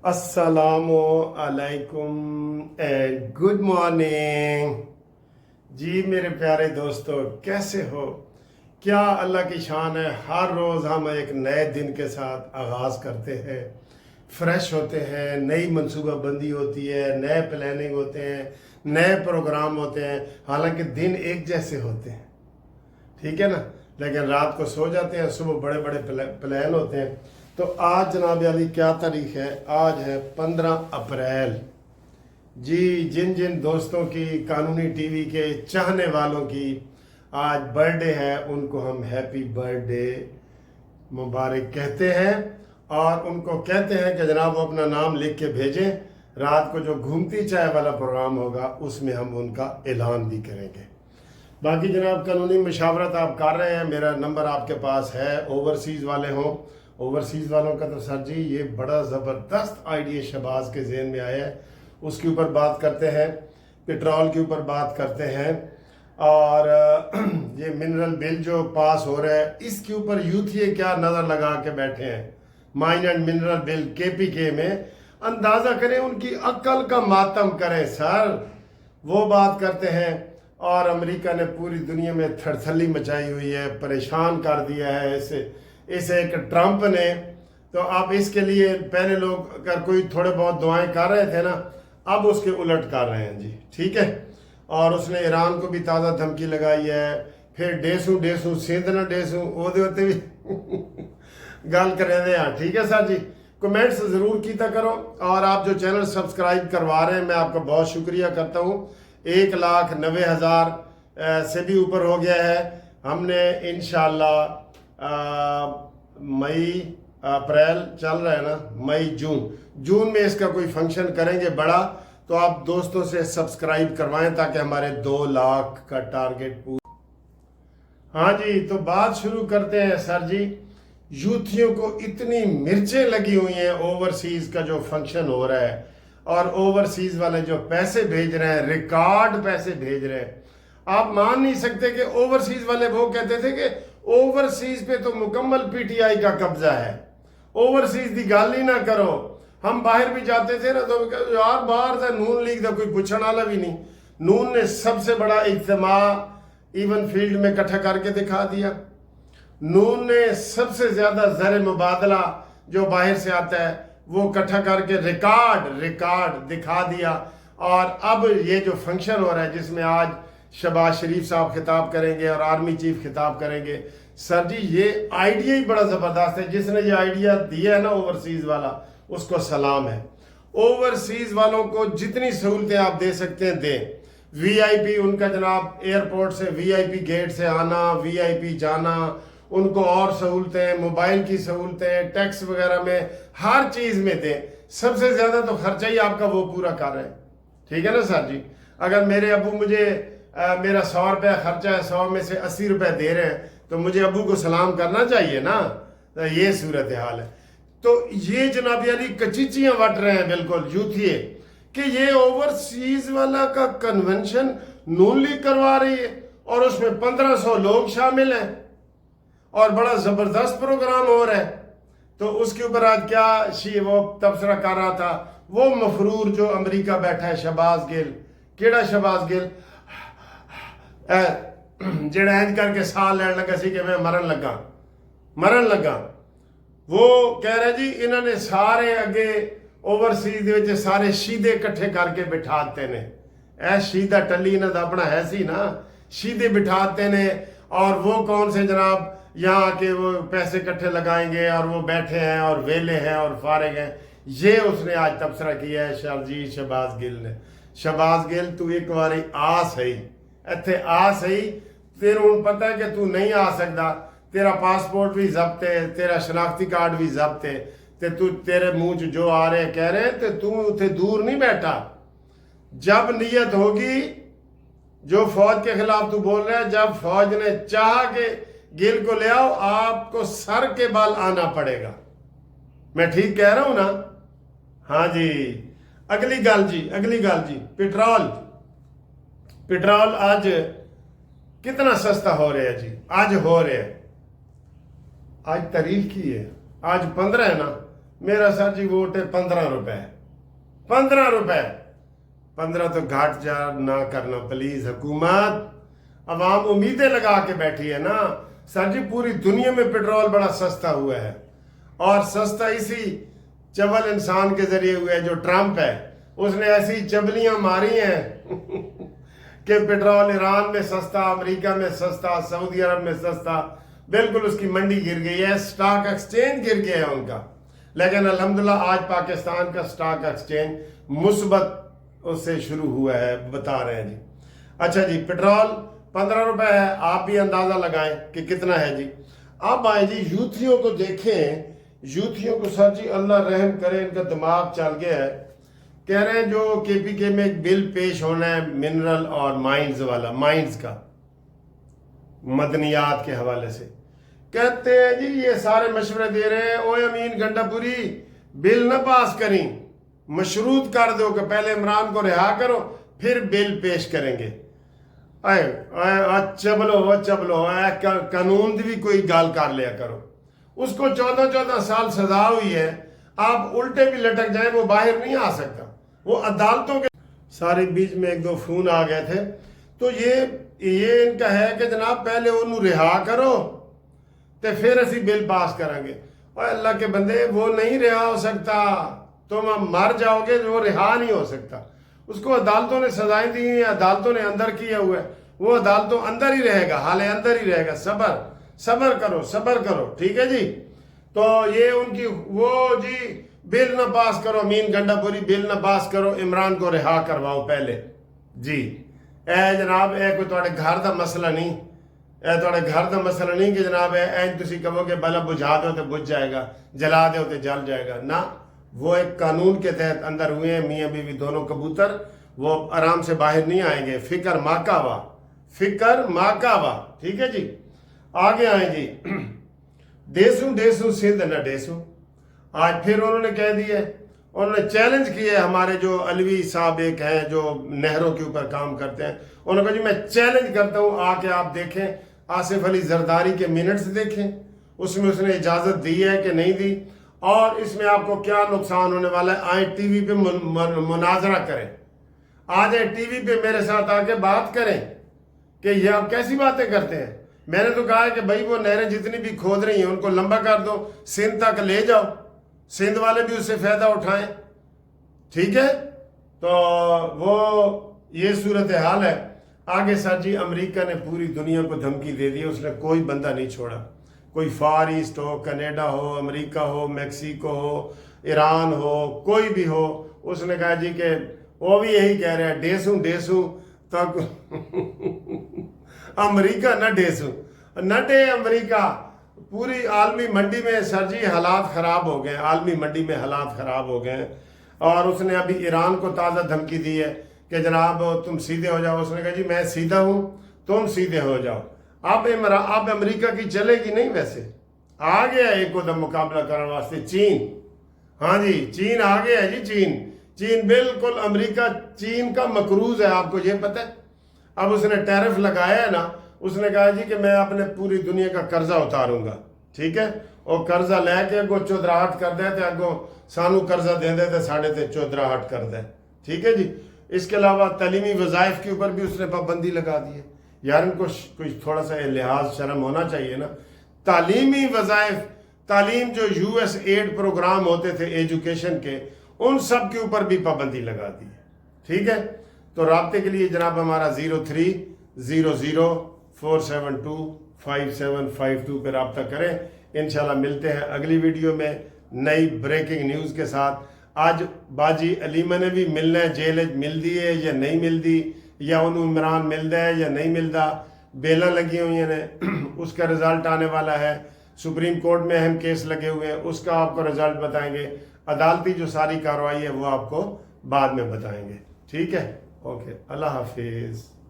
अस्सलामु अलैकुम and good morning. जी मेरे प्यारे दोस्तों, कैसे हो? क्या अल्लाह की शान है, हर रोज़ हम एक नए दिन के साथ आगाज़ करते हैं, फ्रेश होते हैं, नई मनसूबाबंदी होती है, नए प्लानिंग होते हैं, नए प्रोग्राम होते हैं। हालांकि दिन एक जैसे होते हैं, ठीक है ना, लेकिन रात को सो जाते हैं, सुबह बड़े बड़े प्लान होते हैं। तो आज जनाब अली क्या तारीख है? आज है 15 अप्रैल। जी जिन जिन दोस्तों की कानूनी टीवी के चाहने वालों की आज बर्थडे है, उनको हम हैप्पी बर्थडे मुबारक कहते हैं और उनको कहते हैं कि जनाब वो अपना नाम लिख के भेजें। रात को जो घूमती चाय वाला प्रोग्राम होगा उसमें हम उनका ऐलान भी करेंगे। बाकी जनाब कानूनी मशावरत आप कर रहे हैं, मेरा नंबर आपके पास है। ओवरसीज़ वाले हों, ओवरसीज़ वालों का तो सर जी ये बड़ा ज़बरदस्त आइडिया शहबाज के जहन में आया है, उसके ऊपर बात करते हैं। पेट्रोल के ऊपर बात करते हैं और ये मिनरल बिल जो पास हो रहा है इसके ऊपर यूथिए क्या नज़र लगा के बैठे हैं। Mine and mineral bill KPK में अंदाज़ा करें, उनकी अक्ल का मातम करें सर। वो बात करते हैं और अमेरिका ने पूरी दुनिया में थरथली मचाई हुई है, परेशान कर दिया है इसे एक ट्रंप ने। तो अब इसके लिए पहले लोग अगर कोई थोड़े बहुत दुआएं कर रहे थे ना, अब उसके उलट कर रहे हैं जी, ठीक है। और उसने ईरान को भी ताज़ा धमकी लगाई है, फिर डेसू सिंध ना डेसू ओदे होते भी गल करें दे। हाँ ठीक है सर जी, कमेंट्स ज़रूर कीता करो और आप जो चैनल सब्सक्राइब करवा रहे हैं मैं आपका बहुत शुक्रिया करता हूँ। 1,90,000 से भी ऊपर हो गया है। हमने इंशाल्लाह मई अप्रैल चल रहा है ना, मई जून में इसका कोई फंक्शन करेंगे बड़ा। तो आप दोस्तों से सब्सक्राइब करवाएं ताकि हमारे 2 लाख का टारगेट हाँ जी, तो बात शुरू करते हैं सर जी। यूथियों को इतनी मिर्चें लगी हुई हैं ओवरसीज का जो फंक्शन हो रहा है, और ओवरसीज वाले जो पैसे भेज रहे हैं, रिकॉर्ड पैसे भेज रहे हैं। आप मान नहीं सकते कि ओवरसीज वाले वो कहते थे कि ओवरसीज पे तो मुकम्मल PTI का कब्जा है, ओवरसीज की गल ही ना करो। हम बाहर भी जाते थे ना तो यार बाहर से नून लीग का कोई पूछने वाला भी नहीं। नून ने सबसे बड़ा इज्तिमा इवन फील्ड में इकट्ठा करके दिखा दिया। नून ने सबसे ज्यादा ज़र मुबादला जो बाहर से आता है वो इकट्ठा करके रिकॉर्ड दिखा दिया। और अब ये जो फंक्शन हो रहा है जिसमें आज शहबाज शरीफ साहब खिताब करेंगे और आर्मी चीफ खिताब करेंगे, सर जी ये आइडिया ही बड़ा ज़बरदस्त है। जिसने ये आइडिया दिया है ना ओवरसीज़ वाला, उसको सलाम है। ओवरसीज़ वालों को जितनी सहूलतें आप दे सकते हैं दें। VIP उनका जनाब एयरपोर्ट से VIP गेट से आना, VIP जाना, उनको और सहूलतें, मोबाइल की सहूलतें, टैक्स वगैरह में हर चीज़ में दें। सबसे ज़्यादा तो खर्चा ही आपका वो पूरा कर रहे हैं, ठीक है ना सर जी। अगर मेरे अबू मुझे मेरा 100 रुपया खर्चा है, 100 में से 80 रुपये दे रहे हैं तो मुझे अबू को सलाम करना चाहिए ना। तो ये सूरत हाल है। तो ये जनाब यानी कचीचियाँ वट रहे हैं बिल्कुल यूथिए कि ये ओवरसीज वाला का कन्वेंशन नून लीग करवा रही है और उसमें 1500 लोग शामिल हैं और बड़ा ज़बरदस्त प्रोग्राम हो रहा है। तो उसके ऊपर आज क्या वो तबसरा कर रहा था, वो मफरूर जो अमेरिका बैठा है शहबाज गिल। केड़ा शहबाज गिल जेड़ा इंज करके साल लैन लगा सी कि मैं मरन लगा। वो कह रहे जी इन्होंने सारे अगे ओवरसीज दे सारे शीदे इकट्ठे करके बिठाते ने। ऐ शीदा टली इन्हों का अपना है सी ना, शीदे बिठाते ने और वो कौन से जनाब यहाँ आके वो पैसे इकट्ठे लगाएंगे और वो बैठे हैं और वेले हैं और फारिग हैं। ये उसने आज तबसरा किया है शाहजी शहबाज गिल ने। शहबाज गिल तू एक बारी आ सही, इत्थे आ सही। तेरे हूँ पता है कि तू नहीं आ सकता, तेरा पासपोर्ट भी जब्त है, तेरा शनाख्ती कार्ड भी जब्त है, ते तू तेरे मुंह च जो आ रहे कह रहे तो तू उथे दूर नहीं बैठा। जब नीयत होगी जो फौज के खिलाफ तू बोल रहा है, जब फौज ने चाहा कि गिल को ले आओ, आपको सर के बाल आना पड़ेगा। मैं ठीक कह रहा हूं ना? हाँ जी। अगली गल जी पेट्रोल आज कितना सस्ता हो रहा है जी। आज हो रहा है, आज तारीख की है, आज 15 है ना। میرا سر جی ووٹ ہے 15 روپے 15 روپے 15 تو گھاٹ جا نہ کرنا پلیز حکومت عوام امیدیں لگا کے بیٹھی ہے نا سر جی پوری دنیا میں پیٹرول بڑا سستا ہوا ہے اور سستا اسی چبل انسان کے ذریعے ہوا ہے جو ٹرمپ ہے اس نے ایسی چبلیاں ماری ہیں کہ پیٹرول ایران میں سستا امریکہ میں سستا سعودی عرب میں سستا بالکل اس کی منڈی گر گئی ہے سٹاک ایکسچینج گر گیا ہے ان کا لیکن الحمدللہ آج پاکستان کا سٹاک ایکسچینج مثبت اس سے شروع ہوا ہے بتا رہے ہیں جی اچھا جی پیٹرول 15 روپے ہے آپ بھی اندازہ لگائیں کہ کتنا ہے جی اب آئیں جی یوتھیوں کو دیکھیں یوتھیوں کو سر جی اللہ رحم کرے ان کا دماغ چل گیا ہے کہہ رہے ہیں جو کے پی کے میں ایک بل پیش ہونا ہے منرل اور مائنز والا مائنز کا مدنیات کے حوالے سے کہتے ہیں جی یہ سارے مشورے دے رہے ہیں اوے امین گنڈا پوری بل نہ پاس کریں مشروط کر دو کہ پہلے عمران کو رہا کرو پھر بل پیش کریں گے چبلو قانون دی بھی کوئی گال کر لیا کرو اس کو 14 سال سزا ہوئی ہے آپ الٹے بھی لٹک جائیں وہ باہر نہیں آ سکتا وہ عدالتوں کے سارے بیچ میں 1-2 فون آ گئے تھے تو یہ ان کا ہے کہ جناب پہلے انہوں رہا کرو تو پھر اسی بل پاس کریں گے اور اللہ کے بندے وہ نہیں رہا ہو سکتا تم مر جاؤ گے وہ رہا نہیں ہو سکتا اس کو عدالتوں نے سزائیں دی ہیں عدالتوں نے اندر کیا ہوا ہے وہ عدالتوں اندر ہی رہے گا حالے اندر ہی رہے گا صبر کرو ٹھیک ہے جی تو یہ ان کی وہ جی بل نہ پاس کرو امین گنڈا پوری بل نہ پاس کرو عمران کو رہا کرواؤ پہلے جی اے جناب اے کوئی تھوڑے گھر دا مسئلہ نہیں کہ جناب تسی کہو کہ بلا بجھا دو تو بجھ جائے گا جلا دو تو جل جائے گا نہ وہ ایک قانون کے تحت اندر ہوئے ہیں میاں بیوی دونوں کبوتر وہ آرام سے باہر نہیں آئیں گے فکر ماکاوا ٹھیک ہے جی آگے آئیں جی ڈیسوں سندھ نہ ڈیسوں آج پھر انہوں نے کہہ دیا انہوں نے چیلنج کیا ہے ہمارے جو علوی صاحب ایک ہیں جو نہروں کے اوپر کام کرتے ہیں انہوں نے کہا جی میں چیلنج کرتا ہوں آ کے آپ دیکھیں آصف علی زرداری کے منٹس دیکھیں اس میں اس نے اجازت دی ہے کہ نہیں دی اور اس میں آپ کو کیا نقصان ہونے والا ہے آئیں ٹی وی پہ مناظرہ کریں آ جائیں ٹی وی پہ میرے ساتھ آ کے بات کریں کہ یہ آپ کیسی باتیں کرتے ہیں میں نے تو کہا ہے کہ بھائی وہ نہریں جتنی بھی کھود رہی ہیں ان کو لمبا کر دو سندھ تک لے جاؤ سندھ والے بھی اس سے فائدہ اٹھائیں ٹھیک ہے تو وہ یہ صورتحال ہے آگے سر جی امریکہ نے پوری دنیا کو دھمکی دے دی اس نے کوئی بندہ نہیں چھوڑا کوئی فار ایسٹ ہو کینیڈا ہو امریکہ ہو میکسیکو ہو ایران ہو کوئی بھی ہو اس نے کہا جی کہ وہ بھی یہی کہہ رہے ہیں ڈیسوں تک امریکہ نہ ڈے امریکہ پوری عالمی منڈی میں سر جی حالات خراب ہو گئے عالمی منڈی میں حالات خراب ہو گئے اور اس نے ابھی ایران کو تازہ دھمکی دی ہے کہ جناب تم سیدھے ہو جاؤ اس نے کہا جی میں سیدھا ہوں تم سیدھے ہو جاؤ اب امریکہ کی چلے گی نہیں ویسے آ گیا ایک ادھر مقابلہ کرنے واسطے چین ہاں جی چین آ گیا ہے جی چین بالکل امریکہ چین کا مقروض ہے آپ کو یہ پتہ ہے اب اس نے ٹیرف لگایا ہے نا اس نے کہا جی کہ میں اپنے پوری دنیا کا قرضہ اتاروں گا ٹھیک ہے اور قرضہ لے کے اگوں چودراہٹ کر دے تو اگوں سانو قرضہ دے دے تو ساڑھے تے چودراہٹ کر دے ٹھیک ہے جی اس کے علاوہ تعلیمی وظائف کے اوپر بھی اس نے پابندی لگا دی ہے یار ان کو کچھ تھوڑا سا لحاظ شرم ہونا چاہیے نا تعلیمی وظائف تعلیم جو یو ایس ایڈ پروگرام ہوتے تھے ایجوکیشن کے ان سب کے اوپر بھی پابندی لگا دی ہے ٹھیک ہے تو رابطے کے لیے جناب ہمارا 0300472572 پہ رابطہ کریں انشاءاللہ ملتے ہیں اگلی ویڈیو میں نئی بریکنگ نیوز کے ساتھ آج باجی علیمہ نے بھی ملنا ہے جیل مل دی ہے یا نہیں مل دی یا انہوں عمران ملتا ہے یا نہیں ملتا بیلاں لگی ہوئی ہیں اس کا رزلٹ آنے والا ہے سپریم کورٹ میں اہم کیس لگے ہوئے ہیں اس کا آپ کو رزلٹ بتائیں گے عدالتی جو ساری کارروائی ہے وہ آپ کو بعد میں بتائیں گے ٹھیک ہے اوکے اللہ حافظ